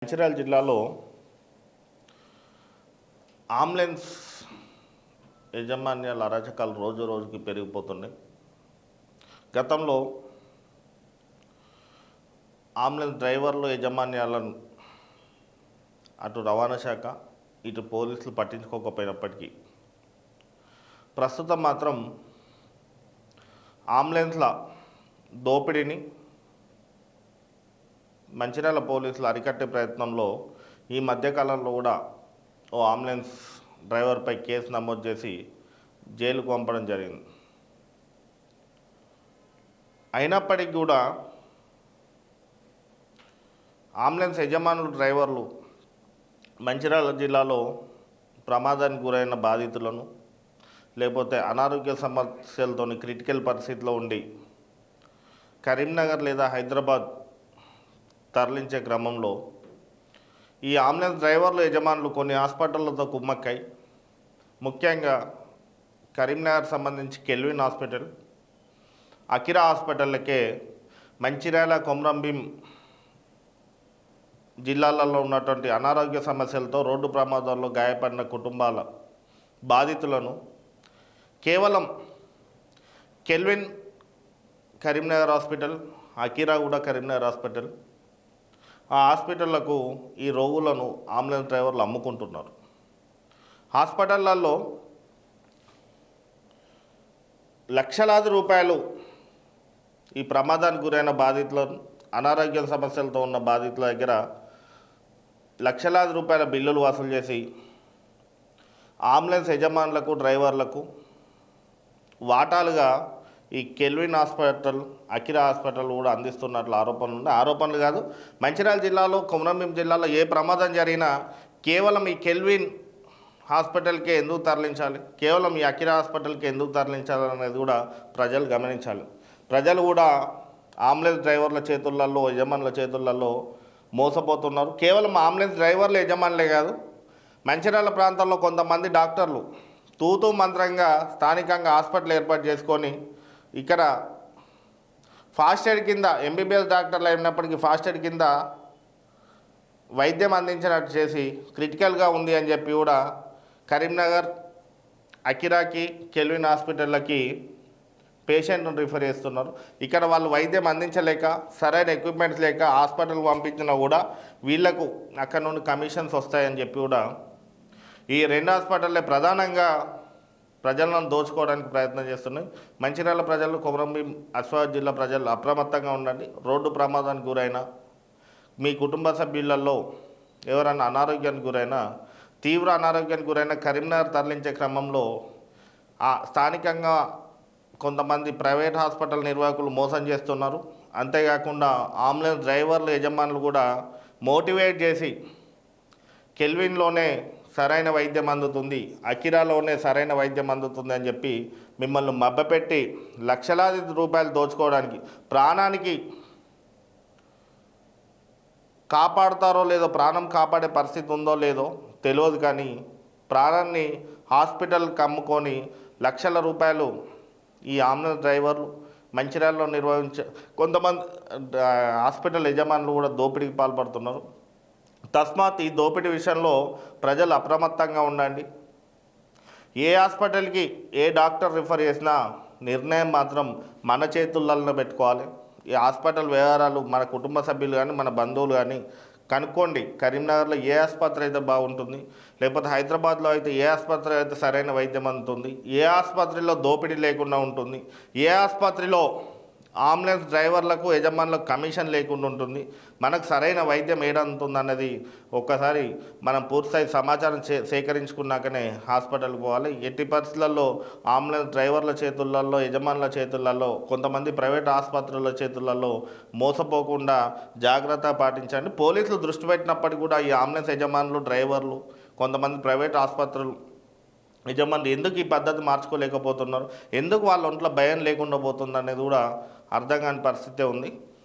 మంచిర్యాల జిల్లాలో అంబులెన్స్ యాజమాన్యాల అరాచకాలు రోజు రోజుకి పెరిగిపోతున్నాయి. గతంలో అంబులెన్స్ డ్రైవర్లు యాజమాన్యాలను అటు రవాణా శాఖ ఇటు పోలీసులు పట్టించుకోకపోయినప్పటికీ ప్రస్తుతం మాత్రం అంబులెన్స్ల దోపిడీని మంచిర్యాల పోలీసులు అరికట్టే ప్రయత్నంలో ఈ మధ్యకాలంలో కూడా ఓ అంబులెన్స్ డ్రైవర్పై కేసు నమోదు చేసి జైలుకు పంపడం జరిగింది. అయినప్పటికీ కూడా అంబులెన్స్ యజమానులు డ్రైవర్లు మంచిర్యాల జిల్లాలో ప్రమాదానికి గురైన బాధితులను లేకపోతే అనారోగ్య సమస్యలతో క్రిటికల్ పరిస్థితిలో ఉండి కరీంనగర్ లేదా హైదరాబాద్ తరలించే క్రమంలో ఈ అంబులెన్స్ డ్రైవర్లు యజమానులు కొన్ని హాస్పిటళ్లతో కుమ్మక్కై, ముఖ్యంగా కరీంనగర్ సంబంధించి kelvin hospital, Akira హాస్పిటల్లకే Mancherial Komaram Bheem జిల్లాలలో ఉన్నటువంటి అనారోగ్య సమస్యలతో రోడ్డు ప్రమాదాల్లో గాయపడిన కుటుంబాల బాధితులను కేవలం కెల్విన్ కరీంనగర్ హాస్పిటల్, అకిరా కూడా కరీంనగర్ హాస్పిటల్, ఆ హాస్పిటళ్లకు ఈ రోగులను అంబులెన్స్ డ్రైవర్లు అమ్ముకుంటున్నారు. హాస్పిటళ్లలో లక్షలాది రూపాయలు ఈ ప్రమాదానికి గురైన బాధితులను, అనారోగ్య సమస్యలతో ఉన్న బాధితుల దగ్గర లక్షలాది రూపాయల బిల్లులు వసూలు చేసి అంబులెన్స్ యజమానులకు డ్రైవర్లకు వాటాలుగా ఈ కెల్విన్ హాస్పిటల్, అకిరా హాస్పిటల్ కూడా అందిస్తున్నట్లు ఆరోపణలు ఉన్నాయి. ఆరోపణలు కాదు, మంచిర్యాల జిల్లాలో కొమరంభీం జిల్లాలో ఏ ప్రమాదం జరిగినా కేవలం ఈ కెల్విన్ హాస్పిటల్కే ఎందుకు తరలించాలి, కేవలం ఈ అకిరా హాస్పిటల్కి ఎందుకు తరలించాలి అనేది కూడా ప్రజలు గమనించాలి. ప్రజలు కూడా అంబులెన్స్ డ్రైవర్ల చేతులలో, యజమానుల చేతులలో మోసపోతున్నారు. కేవలం అంబులెన్స్ డ్రైవర్ల యజమానులే కాదు, మంచిర్యాల ప్రాంతంలో కొంతమంది డాక్టర్లు తూతూ మంత్రంగా స్థానికంగా హాస్పిటల్ ఏర్పాటు చేసుకొని ఇక్కడ ఫాస్ట్ ఎయిడ్ కింద ఎంబీబీఎస్ డాక్టర్లు అయినప్పటికీ ఫాస్ట్ ఎయిడ్ కింద వైద్యం అందించినట్టు చేసి క్రిటికల్గా ఉంది అని చెప్పి కూడా కరీంనగర్, అకిరాకి, కెల్విన్ హాస్పిటళ్ళకి పేషెంట్ను రిఫర్ చేస్తున్నారు. ఇక్కడ వాళ్ళు వైద్యం అందించలేక, సరైన ఎక్విప్మెంట్స్ లేక హాస్పిటల్కి పంపించినా కూడా వీళ్లకు అక్కడ నుండి కమిషన్స్ వస్తాయని చెప్పి కూడా ఈ రెండు హాస్పిటల్లే ప్రధానంగా ప్రజలను దోచుకోవడానికి ప్రయత్నం చేస్తున్నాయి. మంచిర్యాల ప్రజలు, కొమరంభీం ఆసిఫాబాద్ జిల్లా ప్రజలు అప్రమత్తంగా ఉండండి. రోడ్డు ప్రమాదానికి గురైన మీ కుటుంబ సభ్యులలో ఎవరైనా అనారోగ్యానికి గురైనా, తీవ్ర అనారోగ్యానికి గురైన కరీంనగర్ తరలించే క్రమంలో స్థానికంగా కొంతమంది ప్రైవేట్ హాస్పిటల్ నిర్వాహకులు మోసం చేస్తున్నారు. అంతేకాకుండా అంబులెన్స్ డ్రైవర్లు యజమానులు కూడా మోటివేట్ చేసి కెల్విన్లోనే సరైన వైద్యం అందుతుంది, అకిరాలోనే సరైన వైద్యం అందుతుంది అని చెప్పి మిమ్మల్ని మభ్యపెట్టి లక్షలాది రూపాయలు దోచుకోవడానికి, ప్రాణానికి కాపాడుతారో లేదో, ప్రాణం కాపాడే పరిస్థితి ఉందో లేదో తెలియదు, కానీ ప్రాణాన్ని హాస్పిటల్కి అమ్ముకొని లక్షల రూపాయలు ఈ అంబులెన్స్ డ్రైవర్లు మంచిర్యాలలో నిర్వహించే కొంతమంది హాస్పిటల్ యజమానులు కూడా దోపిడీకి పాల్పడుతున్నారు. తస్మాత్ ఈ దోపిడీ విషయంలో ప్రజలు అప్రమత్తంగా ఉండండి. ఏ హాస్పిటల్కి ఏ డాక్టర్ రిఫర్ చేసినా నిర్ణయం మాత్రం మన చేతులలో పెట్టుకోవాలి. ఈ హాస్పిటల్ వ్యవహారాలు మన కుటుంబ సభ్యులు కానీ మన బంధువులు కానీ కనుక్కోండి. కరీంనగర్లో ఏ ఆసుపత్రి అయితే బాగుంటుంది, లేకపోతే హైదరాబాద్లో అయితే ఏ ఆసుపత్రి అయితే సరైన వైద్యం అందుతుంది, ఏ ఆసుపత్రిలో దోపిడీ లేకుండా ఉంటుంది, ఏ ఆసుపత్రిలో అంబులెన్స్ డ్రైవర్లకు యజమానులకు కమిషన్ లేకుండా ఉంటుంది, మనకు సరైన వైద్యం ఏడంతుంది అన్నది ఒక్కసారి మనం పూర్తిస్థాయి సమాచారం సేకరించుకున్నాకనే హాస్పిటల్కి పోవాలి. ఎట్టి పరిస్థితులలో అంబులెన్స్ డ్రైవర్ల చేతులలో, యజమానుల చేతులలో, కొంతమంది ప్రైవేట్ ఆసుపత్రుల చేతులలో మోసపోకుండా జాగ్రత్త పాటించండి. పోలీసులు దృష్టి పెట్టినప్పటికీ కూడా ఈ అంబులెన్స్ యజమానులు, డ్రైవర్లు, కొంతమంది ప్రైవేట్ ఆసుపత్రులు యజమానులు ఎందుకు ఈ పద్ధతి మార్చుకోలేకపోతున్నారు, ఎందుకు వాళ్ళ ఒంట్లో భయం లేకుండా పోతుంది అనేది కూడా అర్థం కాని పరిస్థితే ఉంది.